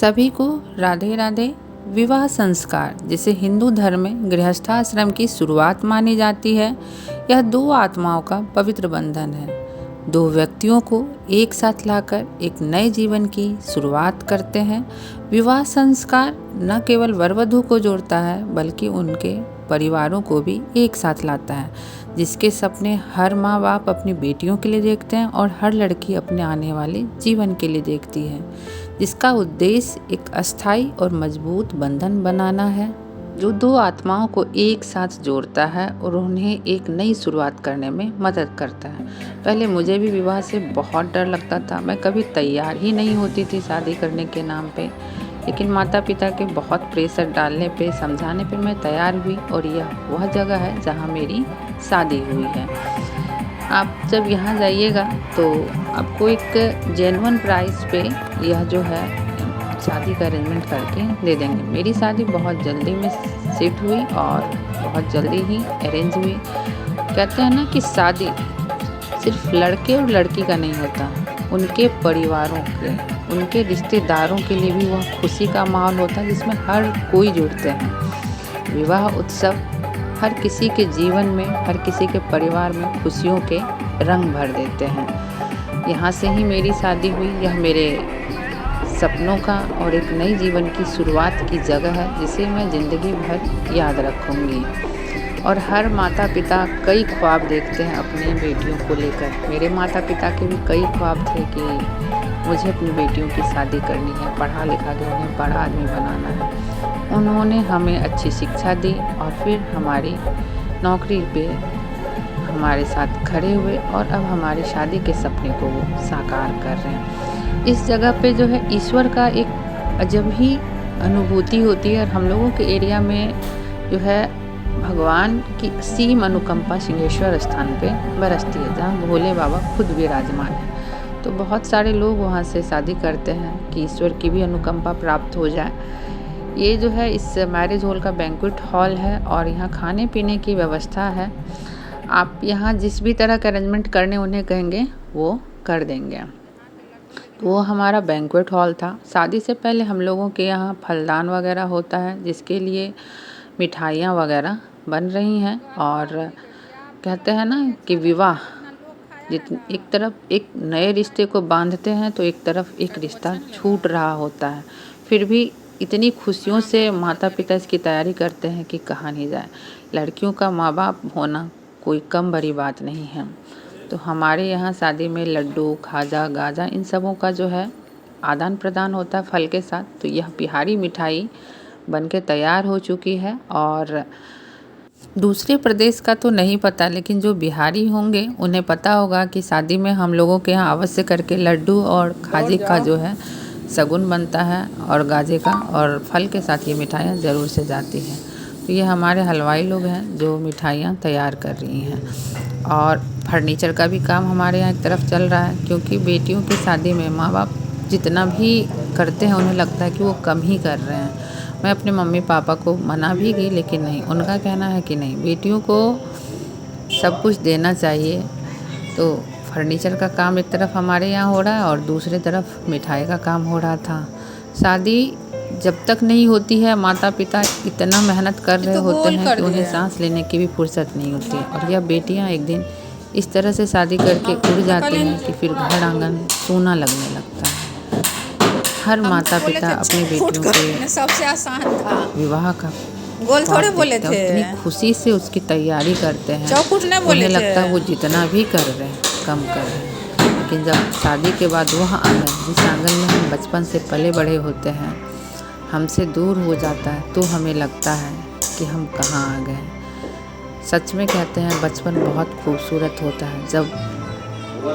सभी को राधे राधे। विवाह संस्कार, जिसे हिंदू धर्म में गृहस्थाश्रम की शुरुआत मानी जाती है, यह दो आत्माओं का पवित्र बंधन है। दो व्यक्तियों को एक साथ लाकर एक नए जीवन की शुरुआत करते हैं। विवाह संस्कार न केवल वर वधू को जोड़ता है, बल्कि उनके परिवारों को भी एक साथ लाता है, जिसके सपने हर माँ बाप अपनी बेटियों के लिए देखते हैं और हर लड़की अपने आने वाले जीवन के लिए देखती है, जिसका उद्देश्य एक अस्थायी और मजबूत बंधन बनाना है, जो दो आत्माओं को एक साथ जोड़ता है और उन्हें एक नई शुरुआत करने में मदद करता है। पहले मुझे भी विवाह से बहुत डर लगता था। मैं कभी तैयार ही नहीं होती थी शादी करने के नाम पे, लेकिन माता पिता के बहुत प्रेशर डालने पे, समझाने पे मैं तैयार हुई और यह वह जगह है जहाँ मेरी शादी हुई है। आप जब यहाँ जाइएगा तो आपको एक जेन्युइन प्राइस पे यह जो है शादी का अरेंजमेंट करके दे देंगे। मेरी शादी बहुत जल्दी में सेट हुई और बहुत जल्दी ही अरेंज हुई। कहते हैं ना कि शादी सिर्फ लड़के और लड़की का नहीं होता, उनके परिवारों के, उनके रिश्तेदारों के लिए भी वह खुशी का माहौल होता है, जिसमें हर कोई जुड़ते हैं। विवाह उत्सव हर किसी के जीवन में, हर किसी के परिवार में खुशियों के रंग भर देते हैं। यहाँ से ही मेरी शादी हुई। यह मेरे सपनों का और एक नई जीवन की शुरुआत की जगह है, जिसे मैं ज़िंदगी भर याद रखूँगी। और हर माता पिता कई ख्वाब देखते हैं अपनी बेटियों को लेकर। मेरे माता पिता के भी कई ख्वाब थे कि मुझे अपनी बेटियों की शादी करनी है, पढ़ा लिखा के उन्हें बड़ा आदमी बनाना है। उन्होंने हमें अच्छी शिक्षा दी और फिर हमारी नौकरी पे हमारे साथ खड़े हुए और अब हमारी शादी के सपने को वो साकार कर रहे हैं। इस जगह पे जो है ईश्वर का एक अजब ही अनुभूति होती है। और हम लोगों के एरिया में जो है भगवान की असीम अनुकंपा सिंहेश्वर स्थान पे बरसती है, जहाँ भोले बाबा खुद विराजमान है। तो बहुत सारे लोग वहाँ से शादी करते हैं कि ईश्वर की भी अनुकंपा प्राप्त हो जाए। ये जो है इस मैरिज हॉल का बैंक्वेट हॉल है और यहाँ खाने पीने की व्यवस्था है। आप यहाँ जिस भी तरह का अरेंजमेंट करने उन्हें कहेंगे वो कर देंगे। तो वो हमारा बैंक्वेट हॉल था। शादी से पहले हम लोगों के यहाँ फलदान वगैरह होता है, जिसके लिए मिठाइयाँ वगैरह बन रही हैं। और कहते हैं ना कि विवाह एक तरफ एक नए रिश्ते को बांधते हैं तो एक तरफ एक रिश्ता छूट रहा होता है। फिर भी इतनी खुशियों से माता पिता इसकी तैयारी करते हैं कि कहा नहीं जाए। लड़कियों का माँ बाप होना कोई कम बड़ी बात नहीं है। तो हमारे यहाँ शादी में लड्डू, खाजा, गाजा इन सबों का जो है आदान प्रदान होता है फल के साथ। तो यह बिहारी मिठाई बनके तैयार हो चुकी है। और दूसरे प्रदेश का तो नहीं पता, लेकिन जो बिहारी होंगे उन्हें पता होगा कि शादी में हम लोगों के यहाँ अवश्य करके लड्डू और खाजे का जो है सगुन बनता है और गाजे का, और फल के साथ ये मिठाइयाँ ज़रूर से जाती हैं। तो ये हमारे हलवाई लोग हैं जो मिठाइयाँ तैयार कर रही हैं। और फर्नीचर का भी काम हमारे यहाँ एक तरफ चल रहा है, क्योंकि बेटियों की शादी में माँ बाप जितना भी करते हैं उन्हें लगता है कि वो कम ही कर रहे हैं। मैं अपने मम्मी पापा को मना भी की, लेकिन नहीं, उनका कहना है कि नहीं, बेटियों को सब कुछ देना चाहिए। तो फर्नीचर का काम एक तरफ हमारे यहाँ हो रहा है और दूसरी तरफ मिठाई का काम हो रहा था। शादी जब तक नहीं होती है माता पिता इतना मेहनत कर रहे होते हैं कि उन्हें सांस लेने की भी फुर्सत नहीं होती है। और यह बेटियाँ एक दिन इस तरह से शादी करके उड़ जाती हैं कि फिर घर आंगन सूना लगने लगता है। हर माता पिता अपनी बेटियों के सबसे आसान था विवाह का गोल थोड़े बोले थे, इतनी खुशी से उसकी तैयारी करते हैं। चौकुट नहीं बोले उन्हें थे। लगता है वो जितना भी कर रहे हैं कम कर रहे हैं, लेकिन जब शादी के बाद वह आंगन, जिस आंगन में हम बचपन से पले बड़े होते हैं, हमसे दूर हो जाता है तो हमें लगता है कि हम कहाँ आ गए। सच में कहते हैं बचपन बहुत खूबसूरत होता है। जब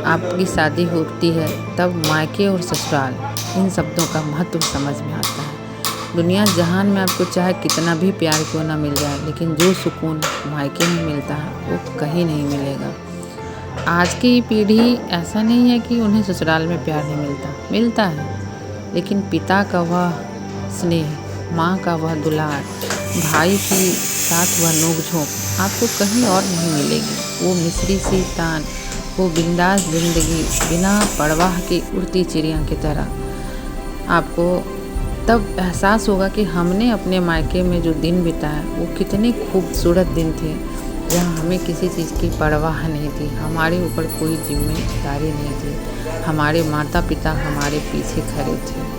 आपकी शादी होती है तब मायके और ससुराल इन शब्दों का महत्व समझ में आता है। दुनिया जहान में आपको चाहे कितना भी प्यार क्यों ना मिल जाए, लेकिन जो सुकून मायके में मिलता है वो कहीं नहीं मिलेगा। आज की पीढ़ी ऐसा नहीं है कि उन्हें ससुराल में प्यार नहीं मिलता है, लेकिन पिता का वह स्नेह, माँ का वह दुलार, भाई की साथ वह नोक-झोंक आपको कहीं और नहीं मिलेगी। वो मिस्री सी तान, वो बिंदास ज़िंदगी बिना परवाह की उड़ती चिड़िया की तरह आपको तब एहसास होगा कि हमने अपने मायके में जो दिन बिताए वो कितने खूबसूरत दिन थे, जहाँ हमें किसी चीज़ की परवाह नहीं थी, हमारे ऊपर कोई जिम्मेदारी नहीं थी, हमारे माता पिता हमारे पीछे खड़े थे।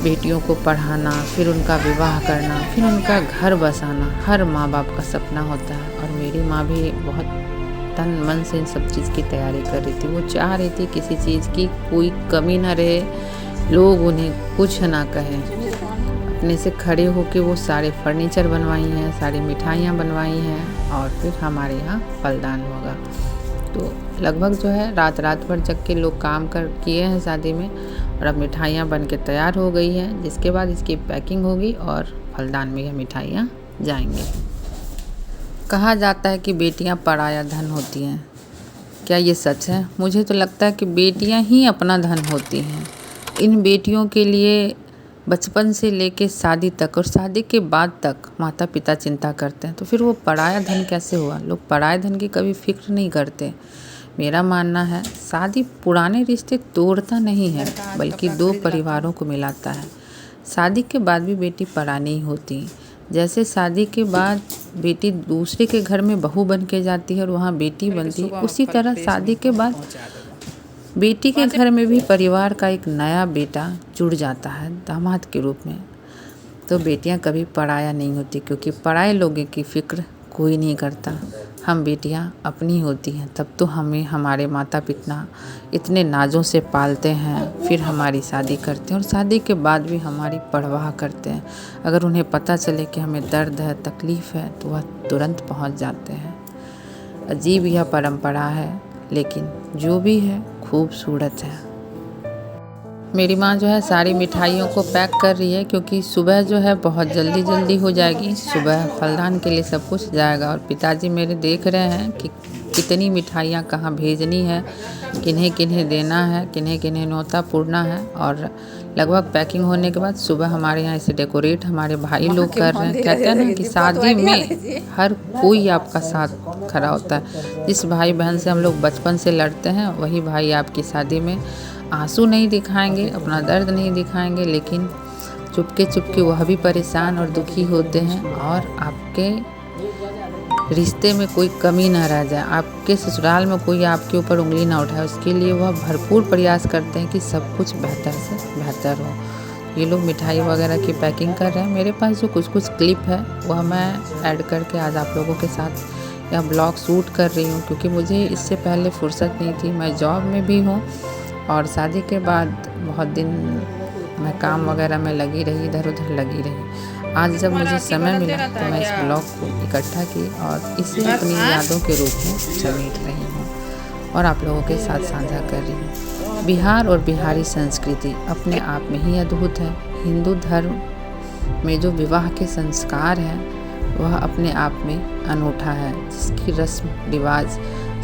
बेटियों को पढ़ाना, फिर उनका विवाह करना, फिर उनका घर बसाना हर माँ बाप का सपना होता है। और मेरी माँ भी बहुत तन मन से इन सब चीज़ की तैयारी कर रही थी। वो चाह रही थी किसी चीज़ की कोई कमी ना रहे, लोग उन्हें कुछ ना कहें। अपने से खड़े होके वो सारे फर्नीचर बनवाई हैं, सारी मिठाइयाँ बनवाई हैं, और फिर हमारे यहाँ फलदान होगा। तो लगभग जो है रात भर जग के लोग काम कर किए हैं शादी में, और अब मिठाइयाँ बन के तैयार हो गई हैं, जिसके बाद इसकी पैकिंग होगी और फलदान में यह मिठाइयाँ जाएंगी। कहा जाता है कि बेटियां पराया धन होती हैं। क्या ये सच है? मुझे तो लगता है कि बेटियां ही अपना धन होती हैं। इन बेटियों के लिए बचपन से लेके शादी तक और शादी के बाद तक माता पिता चिंता करते हैं, तो फिर वो पराया धन कैसे हुआ? लोग पराये धन की कभी फिक्र नहीं करते। मेरा मानना है शादी पुराने रिश्ते तोड़ता नहीं है, बल्कि दो परिवारों को मिलाता है। शादी के बाद भी बेटी पराई नहीं होती। जैसे शादी के बाद बेटी दूसरे के घर में बहू बन के जाती है और वहाँ बेटी बनती है, उसी तरह शादी के बाद बेटी के घर में भी परिवार का एक नया बेटा जुड़ जाता है दामाद के रूप में। तो बेटियां कभी पराया नहीं होती, क्योंकि पराये लोगों की फिक्र कोई नहीं करता। हम बेटियां अपनी होती हैं, तब तो हमें हमारे माता पिता इतने नाज़ों से पालते हैं, फिर हमारी शादी करते हैं और शादी के बाद भी हमारी परवाह करते हैं। अगर उन्हें पता चले कि हमें दर्द है, तकलीफ़ है, तो वह तुरंत पहुंच जाते हैं। अजीब यह परंपरा है, लेकिन जो भी है खूबसूरत है। मेरी माँ जो है सारी मिठाइयों को पैक कर रही है, क्योंकि सुबह जो है बहुत जल्दी हो जाएगी। सुबह फलदान के लिए सब कुछ जाएगा, और पिताजी मेरे देख रहे हैं कि कितनी मिठाइयाँ कहाँ भेजनी है, किन्हें किन्हें देना है, किन्हें किन्हें न्योता पुरना है। और लगभग पैकिंग होने के बाद सुबह हमारे यहाँ इसे डेकोरेट हमारे भाई लोग कर रहे हैं। कहते हैं ना कि शादी में हर कोई आपका साथ खड़ा होता है। जिस भाई बहन से हम लोग बचपन से लड़ते हैं, वही भाई आपकी शादी में आंसू नहीं दिखाएंगे, अपना दर्द नहीं दिखाएंगे, लेकिन चुपके वह भी परेशान और दुखी होते हैं। और आपके रिश्ते में कोई कमी ना रह जाए, आपके ससुराल में कोई आपके ऊपर उंगली ना उठाए, उसके लिए वह भरपूर प्रयास करते हैं कि सब कुछ बेहतर से बेहतर हो। ये लोग मिठाई वगैरह की पैकिंग कर रहे हैं। मेरे पास जो कुछ क्लिप है वह मैं ऐड करके आज आप लोगों के साथ यह ब्लॉग शूट कर रही हूँ, क्योंकि मुझे इससे पहले फुर्सत नहीं थी। मैं जॉब में भी हूँ और शादी के बाद बहुत दिन मैं काम वगैरह में लगी रही, इधर उधर लगी रही। आज जब मुझे समय मिला तो मैं इस ब्लॉग को इकट्ठा की और इसे अपनी यादों के रूप में समेट रही हूँ और आप लोगों के साथ साझा कर रही हूँ। बिहार और बिहारी संस्कृति अपने आप में ही अद्भुत है। हिंदू धर्म में जो विवाह के संस्कार हैं वह अपने आप में अनूठा है, जिसकी रस्म रिवाज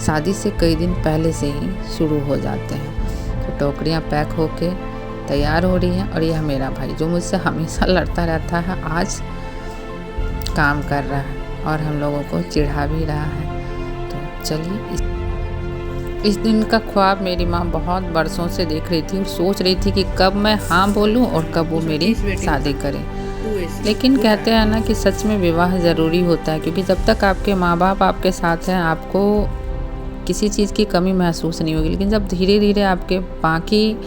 शादी से कई दिन पहले से ही शुरू हो जाते हैं। तो टोकरियाँ पैक होके तैयार हो रही हैं, और यह मेरा भाई जो मुझसे हमेशा लड़ता रहता है आज काम कर रहा है और हम लोगों को चिढ़ा भी रहा है। तो चलिए, इस दिन का ख्वाब मेरी माँ बहुत बरसों से देख रही थी और सोच रही थी कि कब मैं हाँ बोलूँ और कब वो मेरी शादी करें। लेकिन कहते हैं ना कि सच में विवाह ज़रूरी होता है, क्योंकि जब तक आपके माँ बाप आपके साथ हैं आपको किसी चीज़ की कमी महसूस नहीं होगी। लेकिन जब धीरे धीरे आपके बाकी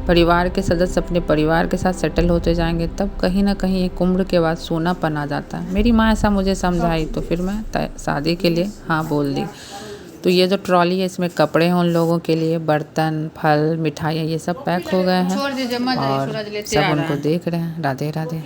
परिवार के सदस्य अपने परिवार के साथ सेटल होते जाएंगे, तब कहीं ना कहीं एक उम्र के बाद सोनापन आ जाता है। मेरी माँ ऐसा मुझे समझाई, तो फिर मैं शादी के लिए हाँ बोल दी। तो ये जो ट्रॉली है इसमें कपड़े हैं उन लोगों के लिए, बर्तन, फल, मिठाइयाँ, ये सब पैक हो गए हैं और सब उनको देख रहे हैं। राधे राधे।